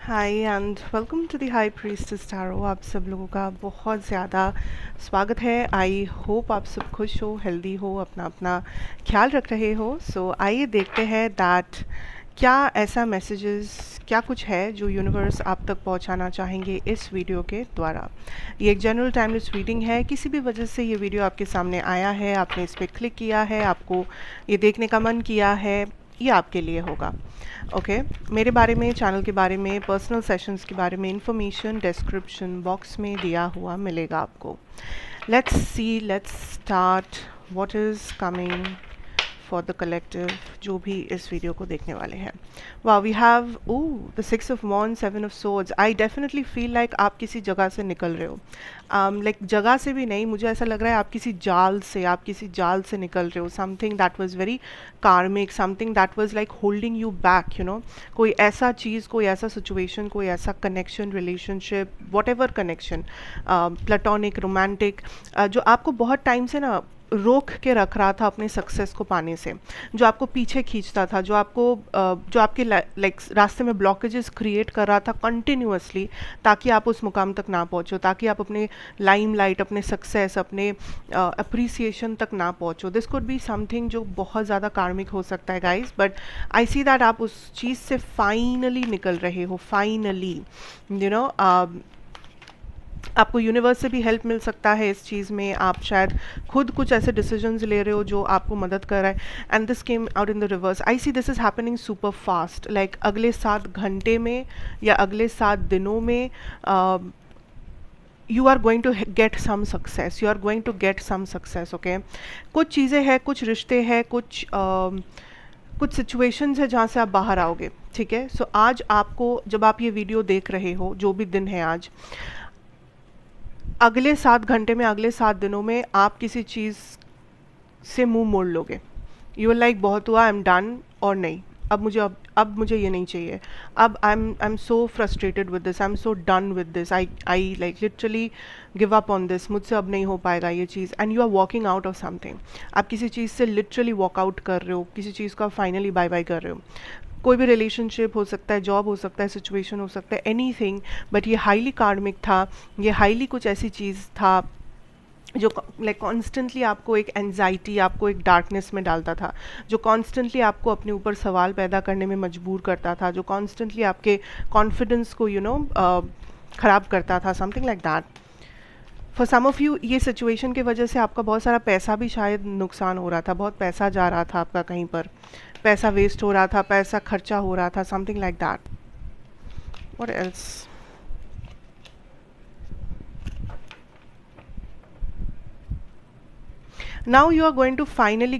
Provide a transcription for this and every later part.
Hi and welcome to the high priestess tarot. आप सब लोगों का बहुत ज़्यादा स्वागत है। आई होप आप सब खुश हो, हेल्दी हो, अपना अपना ख्याल रख रहे हो। सो आइए देखते हैं दैट क्या ऐसा मैसेजेस क्या कुछ है जो यूनिवर्स आप तक पहुंचाना चाहेंगे इस वीडियो के द्वारा। ये एक जनरल टाइमलेस रीडिंग है। किसी भी वजह से ये वीडियो आपके सामने आया है, आपने इस पर क्लिक किया है, आपको ये देखने का मन किया है, ये आपके लिए होगा। ओके मेरे बारे में, चैनल के बारे में, पर्सनल सेशंस के बारे में इंफॉर्मेशन डिस्क्रिप्शन बॉक्स में दिया हुआ मिलेगा आपको। Let's see, let's start what is coming for the collective जो भी इस वीडियो को देखने वाले हैं। वाह, we have the 6 of wands, 7 of swords. I definitely feel like आप किसी जगह से निकल रहे हो। लाइक जगह से भी नहीं, मुझे ऐसा लग रहा है आप किसी जाल से निकल रहे हो। समथिंग दैट वाज वेरी कार्मिक, something that was like holding you back, you know. कोई ऐसा चीज़, कोई ऐसा सिचुएशन, कोई ऐसा connection, relationship, what ever connection, platonic, romantic, जो आपको बहुत टाइम से ना रोक के रख रहा था अपने सक्सेस को पाने से, जो आपको पीछे खींचता था, जो आपके लाइक रास्ते में ब्लॉकेजेस क्रिएट कर रहा था कंटिन्यूअसली, ताकि आप उस मुकाम तक ना पहुंचो, ताकि आप अपने लाइमलाइट, अपने सक्सेस, अपने अप्रिसिएशन तक ना पहुंचो। दिस कुड बी समथिंग जो बहुत ज़्यादा कार्मिक हो सकता है guys, but I see that आप उस चीज़ से फाइनली निकल रहे हो। फाइनली यू नो आपको यूनिवर्स से भी हेल्प मिल सकता है इस चीज़ में। आप शायद खुद कुछ ऐसे डिसीजंस ले रहे हो जो आपको मदद कर रहा है। And this came out in the reverse. I see this is happening super fast, like अगले 7 घंटे में या अगले 7 दिनों में you are going to get some success, you are going to get some success. Okay, कुछ चीज़ें हैं, कुछ रिश्ते हैं, कुछ सिचुएशंस है जहाँ से आप बाहर आओगे। ठीक है, सो आज आपको, जब आप ये वीडियो देख रहे हो, जो भी दिन है आज, अगले 7 घंटे में, अगले 7 दिनों में आप किसी चीज़ से मुंह मोड़ लोगे। यू आर लाइक बहुत हुआ, आई एम डन, और नहीं, अब मुझे ये नहीं चाहिए। अब I am so frustrated with this, I am so done with this, I like literally give up on this, मुझसे अब नहीं हो पाएगा ये चीज़। And you are walking out of something. आप किसी चीज़ से लिटरली वॉकआउट कर रहे हो, किसी चीज़ को आप फाइनली बाय बाय कर रहे हो। कोई भी रिलेशनशिप हो सकता है, जॉब हो सकता है, सिचुएशन हो सकता है, एनीथिंग, बट ये हाईली कार्मिक था। ये हाईली कुछ ऐसी चीज़ था जो लाइक कॉन्स्टेंटली आपको एक एंजाइटी, आपको एक डार्कनेस में डालता था, जो कॉन्स्टेंटली आपको अपने ऊपर सवाल पैदा करने में मजबूर करता था, जो कॉन्स्टेंटली आपके कॉन्फिडेंस को ख़राब करता था, something like that. For some of you ये सिचुएशन की वजह से आपका बहुत सारा पैसा भी शायद नुकसान हो रहा था। बहुत पैसा जा रहा था आपका, कहीं पर पैसा वेस्ट हो रहा था, पैसा खर्चा हो रहा था, something like that. What else? Now you are going to finally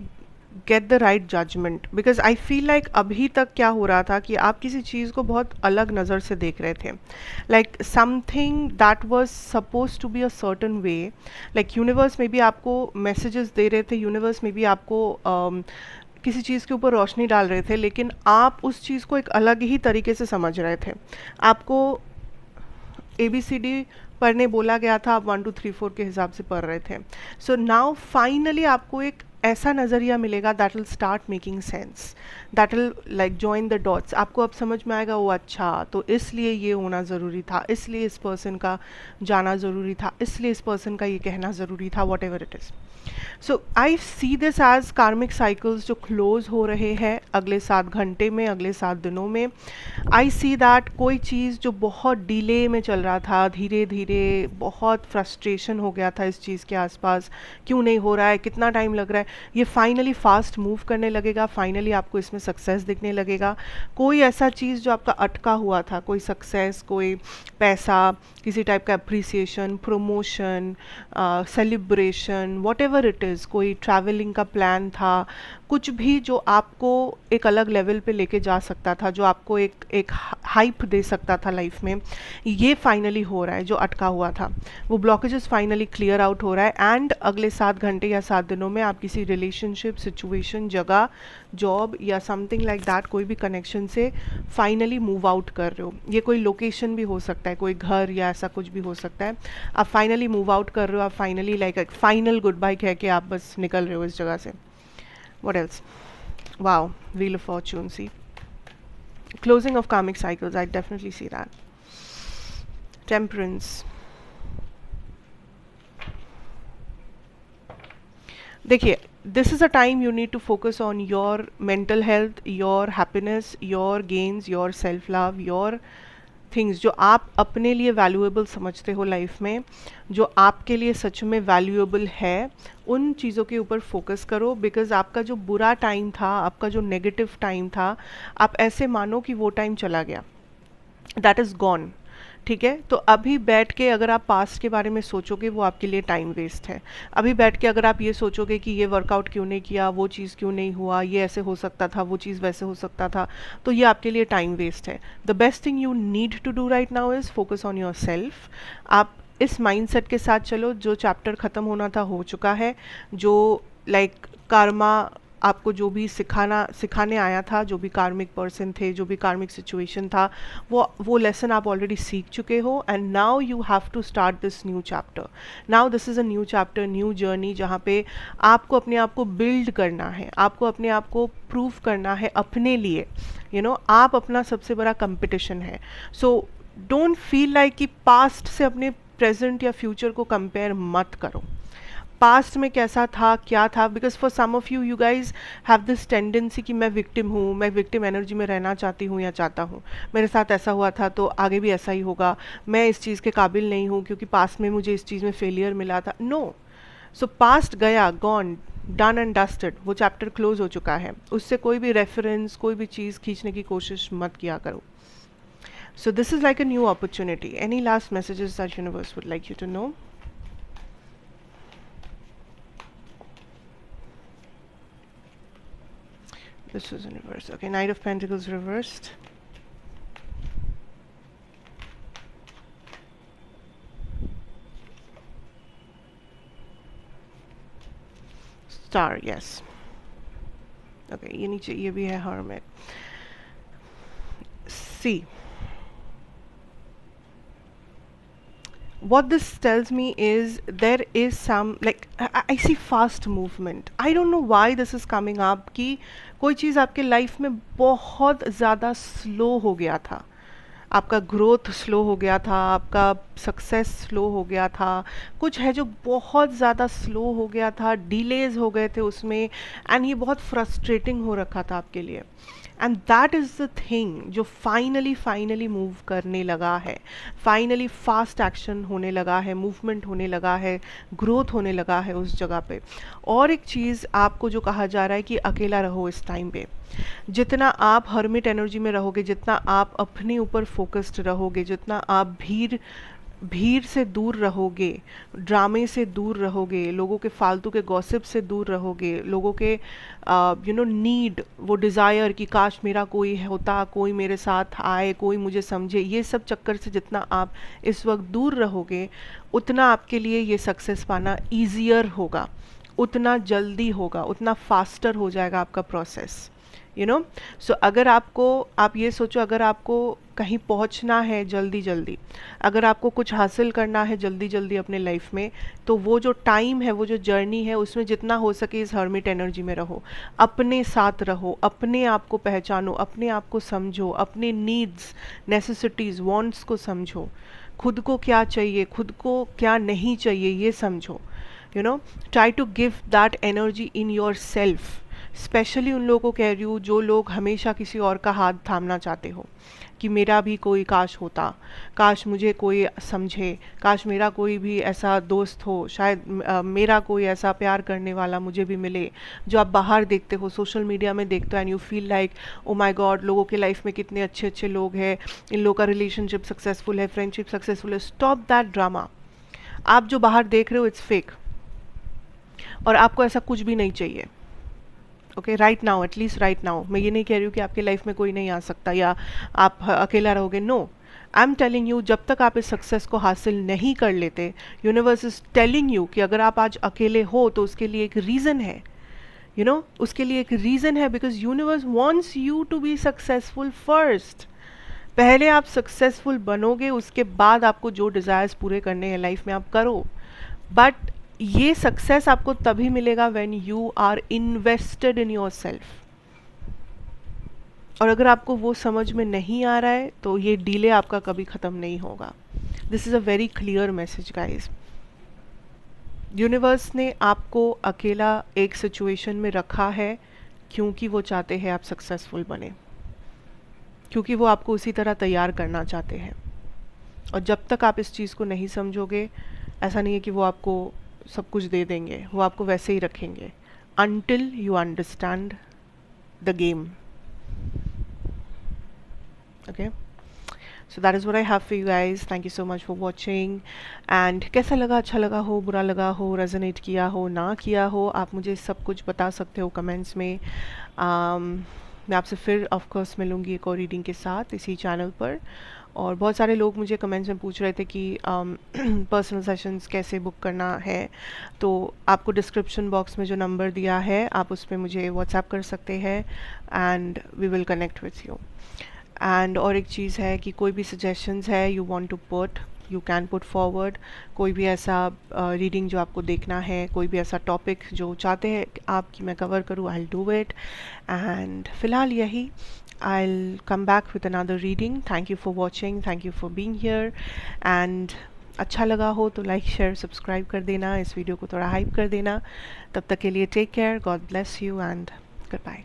get the right judgement, because I feel like अभी तक क्या हो रहा था कि आप किसी चीज़ को बहुत अलग नज़र से देख रहे थे। Like something that was suppose to be a certain way, like universe में भी आपको मैसेजेस दे रहे थे, यूनिवर्स में भी आपको किसी चीज़ के ऊपर रोशनी डाल रहे थे, लेकिन आप उस चीज़ को एक अलग ही तरीके से समझ रहे थे। आपको ABCD पढ़ने बोला गया था, आप 1 2 3 4 के हिसाब से पढ़ रहे थे। सो नाउ फाइनली आपको एक ऐसा नज़रिया मिलेगा that will start making sense, that will like join the dots. आपको अब समझ में आएगा, वो अच्छा, तो इसलिए ये होना ज़रूरी था, इसलिए इस पर्सन का जाना ज़रूरी था, इसलिए इस पर्सन का ये कहना ज़रूरी था, whatever it is. So I see this as karmic cycles जो क्लोज हो रहे हैं अगले 7 घंटे में, अगले 7 दिनों में। आई सी दैट कोई चीज़ जो बहुत डिले में चल रहा था, धीरे धीरे बहुत फ्रस्ट्रेशन हो गया था इस चीज़ के आसपास, क्यों नहीं हो रहा है, कितना टाइम लग रहा है, ये फाइनली फास्ट मूव करने लगेगा। फाइनली आपको इसमें सक्सेस दिखने लगेगा। कोई ऐसा चीज़ जो आपका अटका हुआ था, कोई सक्सेस, कोई पैसा, किसी टाइप का appreciation, promotion, celebration, what ever it is, कोई ट्रैवलिंग का प्लान था, कुछ भी जो आपको एक अलग लेवल पे लेके जा सकता था, जो आपको एक हाइप दे सकता था लाइफ में, ये फाइनली हो रहा है। जो अटका हुआ था वो ब्लॉकेजेस फाइनली क्लियर आउट हो रहा है। एंड अगले 7 घंटे या 7 दिनों में आप किसी रिलेशनशिप, सिचुएशन, जगह, जॉब या समथिंग लाइक दैट, कोई भी कनेक्शन से फाइनली मूव आउट कर रहे हो। ये कोई लोकेशन भी हो सकता है, कोई घर या ऐसा कुछ भी हो सकता है। आप फाइनली मूव आउट कर रहे हो, आप finally like final goodbye कह के आप बस निकल रहे हो इस जगह से। What else? Wow, Wheel of Fortune, see. Closing of karmic cycles, I definitely see that. Temperance. देखिए, this is a time you need to focus on your mental health, your happiness, your gains, your self love, your things जो आप अपने लिए valuable समझते हो life में, जो आपके लिए सच में वैल्यूएबल है, उन चीज़ों के ऊपर फोकस करो. बिकॉज आपका जो बुरा टाइम था, आपका जो नेगेटिव टाइम था, आप ऐसे मानो कि वो टाइम चला गया, दैट इज़ गॉन. ठीक है, तो अभी बैठ के अगर आप पास्ट के बारे में सोचोगे, वो आपके लिए टाइम वेस्ट है. अभी बैठ के अगर आप ये सोचोगे कि ये वर्कआउट क्यों नहीं किया, वो चीज़ क्यों नहीं हुआ, ये ऐसे हो सकता था, वो चीज़ वैसे हो सकता था, तो ये आपके लिए टाइम वेस्ट है. The best thing you need to do right now is focus on yourself. आप इस माइंडसेट के साथ चलो, जो चैप्टर ख़त्म होना था हो चुका है. जो लाइक कार्मा आपको जो भी सिखाने आया था, जो भी कार्मिक पर्सन थे, जो भी कार्मिक सिचुएशन था, वो लेसन आप ऑलरेडी सीख चुके हो. And now you have to start this new chapter. Now this is a new chapter, new journey, जहाँ पे आपको अपने आप को बिल्ड करना है, आपको अपने आप को प्रूव करना है अपने लिए. आप अपना सबसे बड़ा कंपटीशन है. सो डोंट फील लाइक कि पास्ट से अपने प्रेजेंट या फ्यूचर को कंपेयर मत करो. पास्ट में कैसा था, क्या था, because for some of you guys have this tendency कि मैं विक्टिम हूँ, मैं विक्टिम एनर्जी में रहना चाहती हूँ या चाहता हूँ, मेरे साथ ऐसा हुआ था तो आगे भी ऐसा ही होगा, मैं इस चीज़ के काबिल नहीं हूँ क्योंकि पास्ट में मुझे इस चीज़ में फेलियर मिला था. नो. सो पास्ट गया, गॉन, डन एंड डस्टेड, वो चैप्टर क्लोज हो चुका है. उससे कोई भी रेफरेंस, कोई भी चीज़ खींचने की कोशिश मत किया करो. So this is like a new opportunity. Any last messages that universe would like you to know? This was in reverse. Okay, Knight of Pentacles reversed. Star, yes. Okay, ये भी है Hermit. See, what this tells me is there is some like I see fast movement. I don't know why this is coming up कि कोई चीज़ आपके life में बहुत ज़्यादा slow हो गया था, आपका ग्रोथ स्लो हो गया था, आपका सक्सेस स्लो हो गया था, कुछ है जो बहुत ज़्यादा स्लो हो गया था, डिलेज हो गए थे उसमें, एंड ये बहुत फ्रस्ट्रेटिंग हो रखा था आपके लिए. And that is the thing जो फाइनली मूव करने लगा है, फाइनली फास्ट एक्शन होने लगा है, मूवमेंट होने लगा है, ग्रोथ होने लगा है उस जगह पे. और एक चीज़ आपको जो कहा जा रहा है कि अकेला रहो इस टाइम पे. जितना आप हर्मिट एनर्जी में रहोगे, जितना आप अपने ऊपर फोकस्ड रहोगे, जितना आप भीड़ से दूर रहोगे, ड्रामे से दूर रहोगे, लोगों के फालतू के गॉसिप से दूर रहोगे, लोगों के नीड, वो डिज़ायर कि काश मेरा कोई होता, कोई मेरे साथ आए, कोई मुझे समझे, ये सब चक्कर से जितना आप इस वक्त दूर रहोगे, उतना आपके लिए ये सक्सेस पाना ईजियर होगा, उतना जल्दी होगा, उतना फास्टर हो जाएगा आपका प्रोसेस. सो अगर आप ये सोचो, अगर आपको कहीं पहुंचना है जल्दी, अगर आपको कुछ हासिल करना है जल्दी अपने लाइफ में, तो वो जो टाइम है, वो जो जर्नी है, उसमें जितना हो सके इस हर्मिट एनर्जी में रहो, अपने साथ रहो, अपने आप को पहचानो, अपने आप को समझो, अपने नीड्स, नेसेसिटीज़, वांट्स को समझो, खुद को क्या चाहिए, खुद को क्या नहीं चाहिए, ये समझो. Try to give that energy in yourself. Specially उन लोगों को कह रही हूँ जो लोग हमेशा किसी और का हाथ थामना चाहते हो कि मेरा भी कोई काश होता, काश मुझे कोई समझे, काश मेरा कोई भी ऐसा दोस्त हो, शायद मेरा कोई ऐसा प्यार करने वाला मुझे भी मिले. जो आप बाहर देखते हो, सोशल मीडिया में देखते हो, and you feel like oh my God, लोगों के लाइफ में कितने अच्छे अच्छे लोग हैं, इन लोगों का रिलेशनशिप सक्सेसफुल है, फ्रेंडशिप सक्सेसफुल है. Stop that drama. आप जो बाहर देख रहे हो इट्स फेक, और आपको ऐसा कुछ भी नहीं चाहिए. Okay, right now, at least right now. मैं ये नहीं कह रही हूँ कि आपके लाइफ में कोई नहीं आ सकता या आप अकेला रहोगे. No, I am telling you, जब तक आप इस सक्सेस को हासिल नहीं कर लेते, यूनिवर्स इज टेलिंग यू कि अगर आप आज अकेले हो तो उसके लिए एक रीज़न है. उसके लिए एक रीज़न है, because universe wants you to be successful first. पहले आप सक्सेसफुल बनोगे, उसके बाद आपको जो डिज़ायर्स पूरे करने हैं लाइफ में आप करो. बट ये सक्सेस आपको तभी मिलेगा when you are invested in yourself. और अगर आपको वो समझ में नहीं आ रहा है तो ये डिले आपका कभी ख़त्म नहीं होगा। This is a very clear message guys. Universe ने आपको अकेला एक सिचुएशन में रखा है क्योंकि वो चाहते हैं आप सक्सेसफुल बने, क्योंकि वो आपको उसी तरह तैयार करना चाहते हैं। और जब तक आप इस चीज़ को नहीं समझोगे, ऐसा नहीं है कि वो आपको सब कुछ दे देंगे, वो आपको वैसे ही रखेंगे until you understand the game. Okay, so that is what I have for you guys. Thank you so much for watching. And कैसा लगा, अच्छा लगा हो, बुरा लगा हो, रेजोनेट किया हो, ना किया हो, आप मुझे सब कुछ बता सकते हो कमेंट्स में। मैं आपसे फिर ऑफ कोर्स मिलूँगी एक और रीडिंग के साथ इसी चैनल पर। और बहुत सारे लोग मुझे कमेंट्स में पूछ रहे थे कि पर्सनल सेशंस कैसे बुक करना है, तो आपको डिस्क्रिप्शन बॉक्स में जो नंबर दिया है आप उस पर मुझे व्हाट्सएप कर सकते हैं and we will connect with you. And और एक चीज़ है कि कोई भी सजेशंस है you want to put, you can put forward. कोई भी ऐसा रीडिंग जो आपको देखना है, कोई भी ऐसा टॉपिक जो चाहते हैं आप कि मैं कवर करूँ, I will do it. And फिलहाल यही, I'll come back with another reading. Thank you for watching. Thank you for being here. And अच्छा लगा हो तो लाइक शेयर सब्सक्राइब कर देना, इस वीडियो को थोड़ा हाइप कर देना। तब तक के लिए take care, God bless you and good bye.